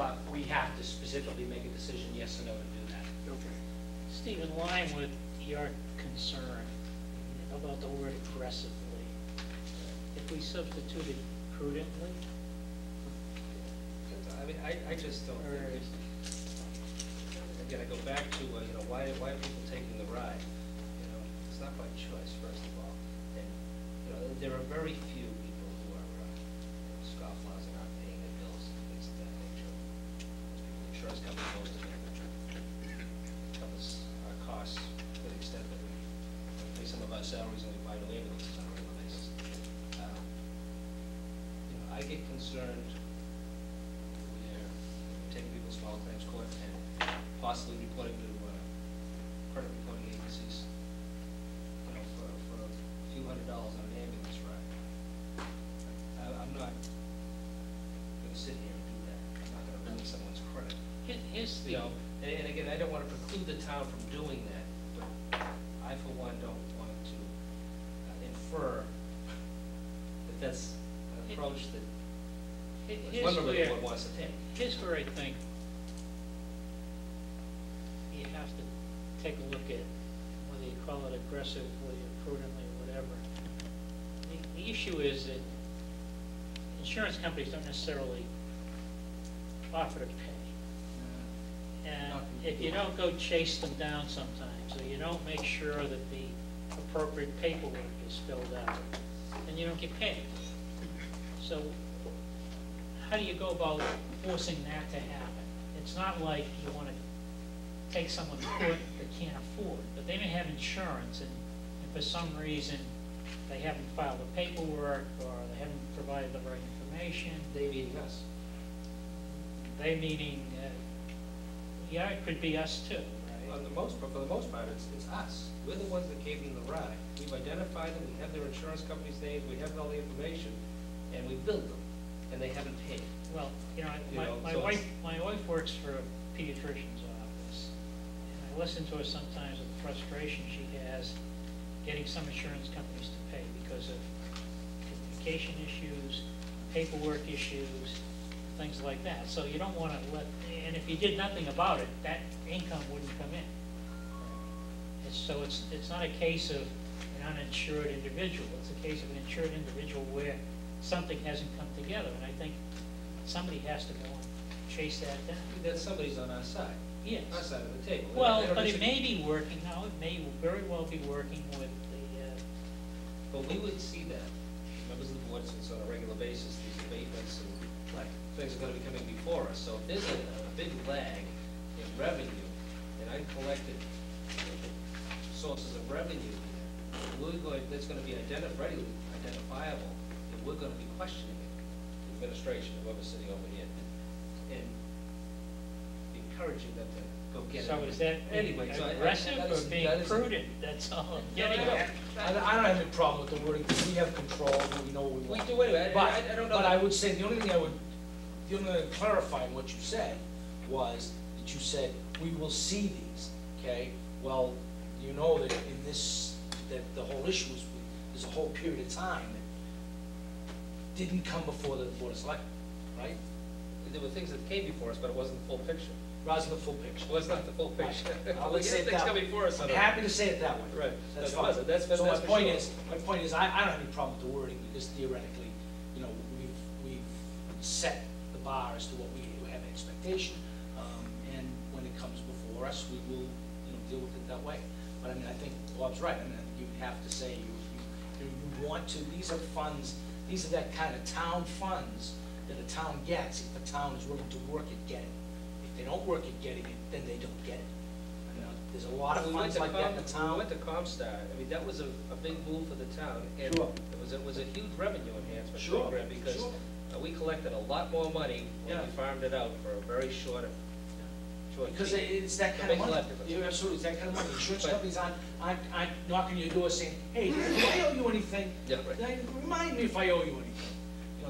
but we have to specifically make a decision, yes or no, to do that. Okay. Steve, in line with your concern about the word aggressively, if we substituted prudently, I mean, I just don't or think, again, I go back to, why are people taking the ride? It's not by choice, first of all. And, there are very few people who are scofflaws and aren't paying their bills, things of that nature. Insurance company, most of them, covers our costs to the extent that we pay some of our salaries and we buy new ambulances on a regular basis. I get concerned taking people's small claims court and possibly reporting to credit reporting agencies, for a few $100s on an ambulance ride. I'm not going to sit here and do that. I'm not going to ruin someone's credit. here's the, And again, I don't want to preclude the town from doing that, but I, for one, don't want to infer that that's an approach that one member of the board wants to take. Here's where I think you have to take a look at whether you call it aggressively or prudently or whatever. The issue is that insurance companies don't necessarily offer to pay. And if you don't go chase them down sometimes, or you don't make sure that the appropriate paperwork is filled out, then you don't get paid. So how do you go about forcing that to happen? It's not like you want to take someone to court that can't afford, but they may have insurance and for some reason they haven't filed the paperwork or they haven't provided the right information. They meaning us. They meaning, yeah, it could be us too, right? For the most part, it's us. We're the ones that gave them the ride. We've identified them, we have their insurance company's names, we have all the information, and we billed them, and they haven't paid. Well, my wife works for a pediatrician's office, and I listen to her sometimes with the frustration she has getting some insurance companies to pay because of communication issues, paperwork issues, things like that. So you don't want to let, and if you did nothing about it, that income wouldn't come in. So it's not a case of an uninsured individual. It's a case of an insured individual where something hasn't come together, and I think somebody has to go and chase that down. That somebody's on our side. Yes. Our side of the table. Well, but it may be working now. It may very well be working with the. But we would see that. Members of the board, since on a regular basis, these abatements and things are going to be coming before us. So if there's a big lag in revenue, and I collected sources of revenue, that's going to be readily identifiable, and we're going to be questioning it, the administration, whoever's sitting over here, and encouraging them to go get it. So is that anyway, aggressive or being prudent? That's all I'm getting at. I don't have any problem with the wording, because we have control, we know what we We want. do anyway. I don't know. But I would say, the only thing clarifying what you said was that you said, we will see these, okay? Well, you know that in this, that the whole issue is, there's a whole period of time that didn't come before the Board of Selectmen, right? There were things that came before us, but it wasn't the full picture. Rather than the full picture. Well, it's not the full picture. Let's say it that way. Coming for us. I'm happy to say it that way. Right. That's No, fine. that's So my for point sure. is, I don't have any problem with the wording, because theoretically, we've set the bar as to what we have expectation, and when it comes before us, we will, deal with it that way. But I mean, I think Bob's right. I mean, I think you have to say you want to. These are funds. These are that kind of town funds that a town gets if the town is willing to work at getting it. If they don't work at getting it, then they don't get it. There's a lot of funds like that in the town. We went to Comstar. I mean, that was a big move for the town, and Sure. it was a huge revenue enhancement Sure. program because Sure. We collected a lot more money when we farmed it out for a very short Because fee. it's that kind of money. You're absolutely, it's that kind of money. Insurance companies aren't knocking your door saying, hey, if I owe you anything, Yeah, right. remind me if I owe you anything.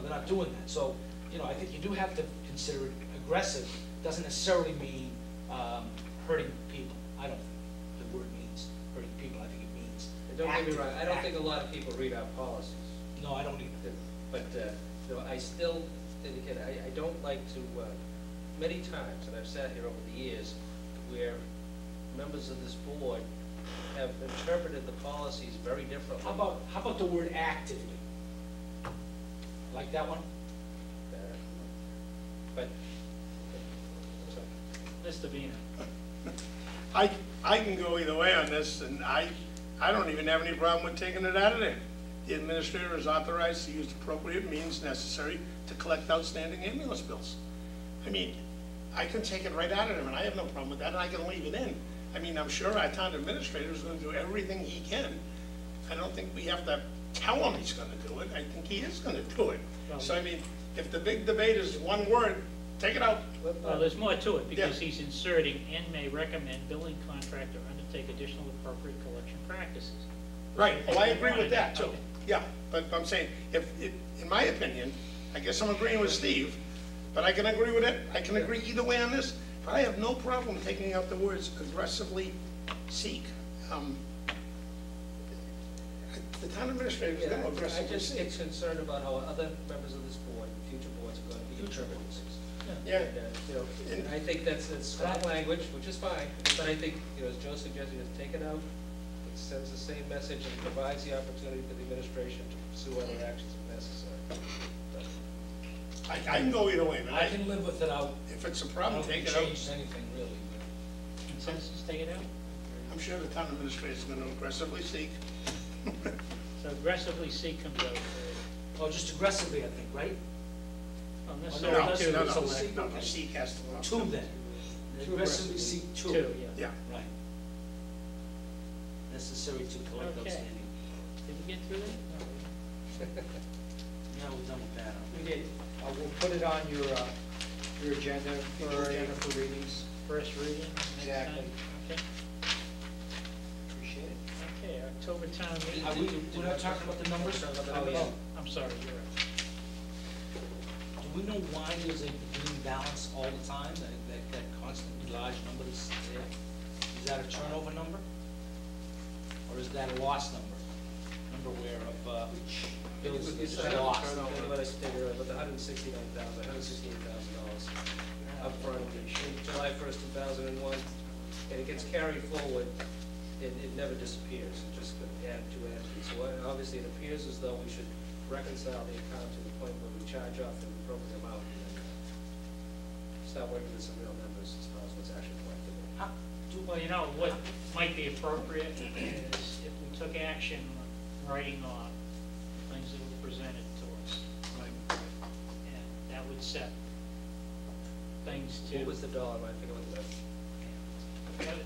They're not doing that. So, I think you do have to consider it aggressive. Doesn't necessarily mean hurting people. I don't think the word means hurting people. I think it means Don't get me active, wrong, I don't think a active. lot of people read our policies. No, I don't either. But I still, again, I don't like to many times, and I've sat here over the years, where members of this board have interpreted the policies very differently. How about the word actively? Like that one? But, Mr. Vina. I can go either way on this, and I don't even have any problem with taking it out of there. The administrator is authorized to use appropriate means necessary to collect outstanding ambulance bills. I mean, I can take it right out of there, and I have no problem with that, and I can leave it in. I mean, I'm sure our town administrator is gonna do everything he can. I don't think we have to tell him he's gonna do it. I think he is gonna do it. So, I mean, if the big debate is one word, take it out. Well, there's more to it, because Yeah. he's inserting and may recommend billing contractor undertake additional appropriate collection practices. Right, well, I agree with that too. Okay. Yeah, but I'm saying, in my opinion, I guess I'm agreeing with Steve, but I can agree with it, I can agree either way on this, but I have no problem taking out the words aggressively seek. The town administrator is going to I aggressively just get seek. concerned about how other members of this board, and future boards, are gonna be interpreting things. Yeah, And, you know, and I think that's strong language, which is fine, but I think, you know, as Joe suggested, just take it out. It sends the same message and provides the opportunity for the administration to pursue other actions if necessary. But I can go either way, but I can live with it out. if it's a I problem, don't think take it it out. changes anything really. Consensus, take it out? I'm sure the town administrator is going to aggressively seek. So aggressively seek comes out. Oh, just aggressively, I think, right? Well, No, necessarily that's- two. No, Select. no, the seek has to go out. Two then. Aggressively seek two. Two, yeah. Yeah, Right. Necessary to collect Okay. outstanding. Did we get through that? No. Yeah, we're done with that. We did. We'll put it on your agenda for readings. First reading next Exactly. time? Okay. Appreciate it. Okay, October town meeting. Are we're not talking about the numbers? Oh, yeah. I'm sorry, you're right. Do we know why there's a green balance all the time, that constantly large number that's there? Is that a turnover number? Or is that a loss number? Number where of, bills It's that the are lost? what I stated earlier, about the $168,000 upfront in July 1st, 2001, and it gets carried forward, it never disappears, it just add to add to. So obviously, it appears as though we should reconcile the account to the point where we charge off the appropriate amount, and then start working with some real numbers as far as what's actually collectible. Well, you know, what might be appropriate is if we took action on writing off things that were presented to us. And that would set things to. What was the dollar, I think it was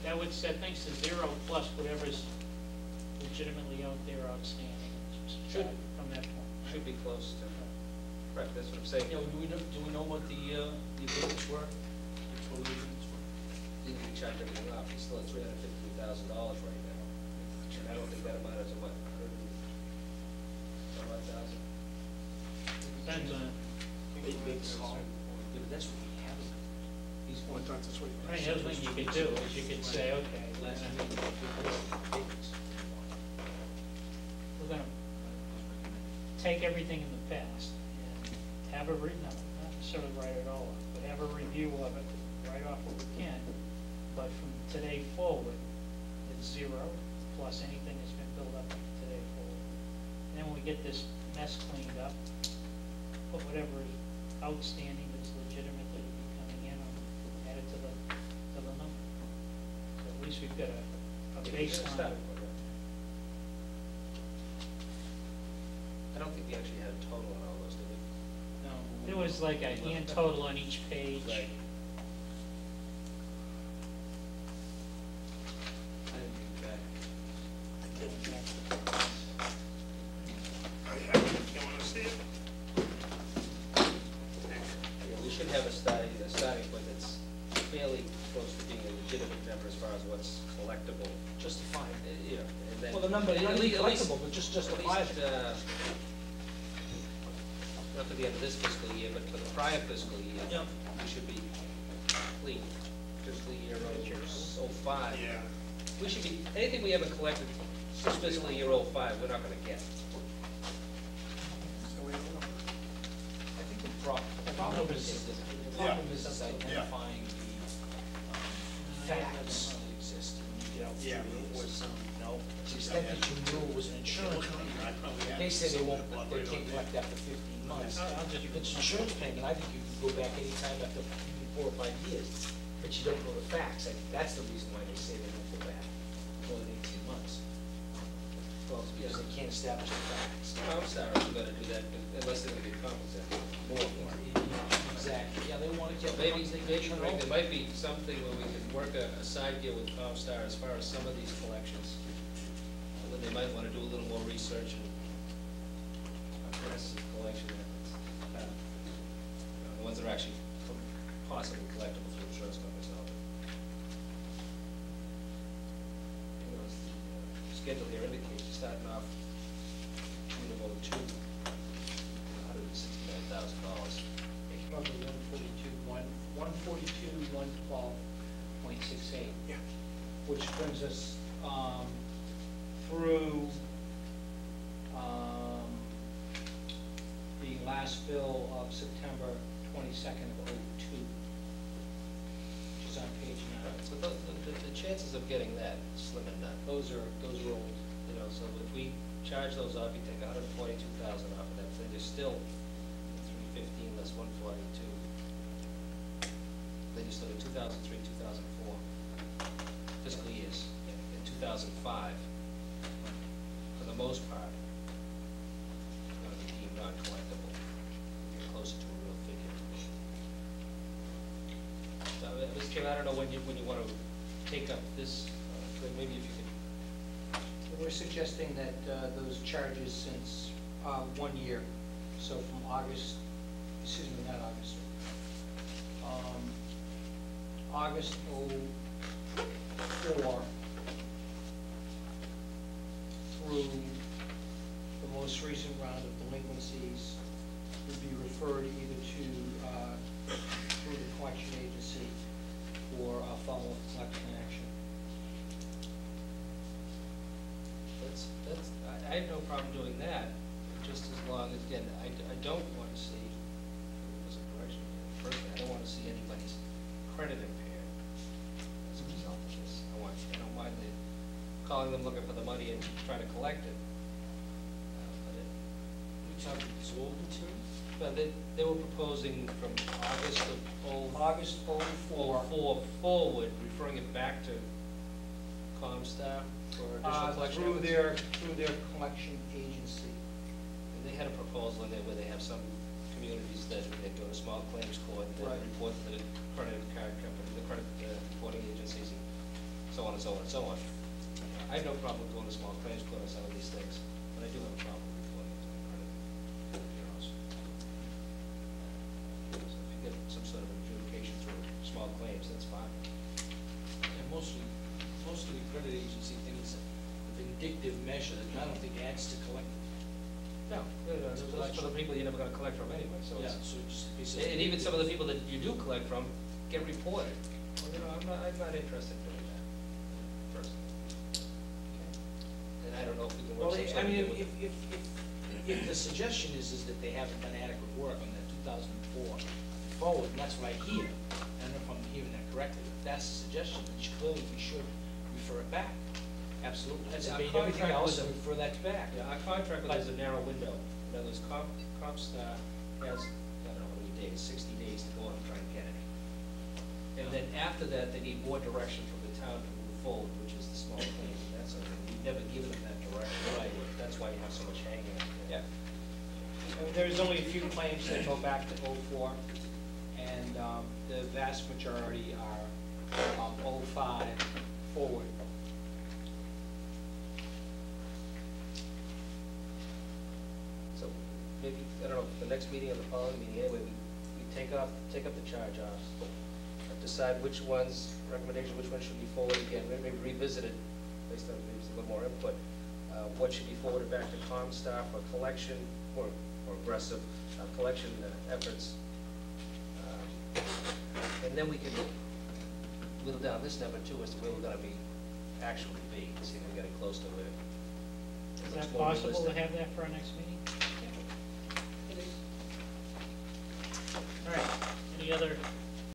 That would set things to zero plus whatever's legitimately out there outstanding. Just Should- from that point. should be close to, correct, that's what I'm saying. Yeah, do we know what the agreements were? The total agreements were? Didn't we charge everything off, he's still at $353,000 right now. And I don't think that amounted to what, 100,000? Depends on, Big, small. Yeah, but that's what we have. He's I thought that's what I mean, the other thing you could do is you could say, okay, Last we're meeting, gonna take everything in the past and have a, not necessarily write it all up, but have a review of it, write off what we can. But from today forward, it's zero plus anything that's been built up from today forward. And then when we get this mess cleaned up, put whatever is outstanding that's legitimate that would be coming in, add it to the number. So at least we've got a baseline. I don't think we actually had a total on all those, did we? No, there was like a hand total on each page. Right. I didn't do that. I have it, if you want to see it. Yeah, we should have a starting point that's fairly close to being a legitimate number as far as what's collectible. Justified. Yeah, and then. Well, the number, not at only least- collectible, but just justified. At least, not for the end of this fiscal year, but for the prior fiscal year. Yeah. We should be clean, fiscal year '05. Yeah. We should be, anything we haven't collected since fiscal year '05, we're not gonna get. So we don't know. I think the problem is, Yeah. identifying Yeah, but it was, No, to the extent that you knew it was an insurance payment. They say they won't, they can't collect after 15 months. If it's an insurance payment, I think you can go back anytime after 4 or 5 years, but you don't know the facts. I think that's the reason why they say they won't go back more than 18 months. Well, it's because they can't establish the facts. I'm sorry, we're gonna do that unless they're gonna get compensated more. Exactly, yeah, they want to get. Maybe, Greg, there might be something where we can work a side deal with Comstar as far as some of these collections. When they might wanna do a little more research and aggressive collection efforts. The ones that are actually possibly collectible through insurance companies out there. You know, as the schedule here indicates, you're starting off June of '02, $169,000. Probably 142,112.68. Yeah. Which brings us through the last bill of September 22nd of '02, which is on page 9. So the chances of getting that slim and none. Those are old. You know, so if we charge those off, you take 142,000 off of that, then you're still 315 less 142. Then you still get 2003, 2004 fiscal years. In 2005, for the most part, going to be deemed non-collectible. You're closer to a real figure. So, Mr. Chairman, I don't know when you want to take up this, but maybe if you could. We're suggesting that those charges since 1 year, so from August, excuse me, not August, August '04 through the most recent round of delinquencies would be referred either to, through the collection agency or follow-up collection action. I have no problem doing that, just as long as, again, I don't want to see, there's a correction here, firstly, I don't want to see anybody's credit impaired as a result of this. I don't mind calling them looking for the money and trying to collect it. You're talking absorbed material? But they were proposing from August of August '04. forward, referring it back to Comstar for additional collection. Through their collection agency. And they had a proposal in there where they have some communities that they go to small claims court, and Right. they report to the credit card company, the credit reporting agencies, and so on and so on and so on. I have no problem with going to small claims court on some of these things, but I do have a problem with reporting it to the credit bureaus. So if you get some sort of adjudication through small claims, that's fine. And mostly the credit agency thinks a vindictive measure that I don't think adds to collecting. No, those are for the people you're never gonna collect from anyway, so Yeah, it's. so just basically. And even some of the people that you do collect from get reported. Well, you know, I'm not interested in doing that, personally. And I don't know if we can Well, work some I sort of mean, deal with it. if the suggestion is that they haven't done adequate work on that 2004 forward, and that's what I hear, I don't know if I'm hearing that correctly, if that's the suggestion, then clearly we should refer it back. Absolutely. That's Yeah, made our everything contract else was and refer that back. Yeah, our contract with is a narrow window. In other words, Comstar has, I don't know how many days, 60 days to go out and try and get it. And then after that, they need more direction from the town to move forward, which is the small claims and that sort of thing. We've never given them that direction. Right. That's why you have so much hanging out there. And there's only a few claims that go back to '04, and the vast majority are '05 forward. So maybe, I don't know, the next meeting or the following meeting, anyway, we take up the charge offs, decide which ones, recommendation, which ones should be forwarded again, maybe revisit it based on maybe a little more input. What should be forwarded back to Comstar for collection or aggressive collection efforts. And then we can whittle down this number too as to where we're gonna be, actually be, see if we're getting close to it. Is that possible to have that for our next meeting? All right, any other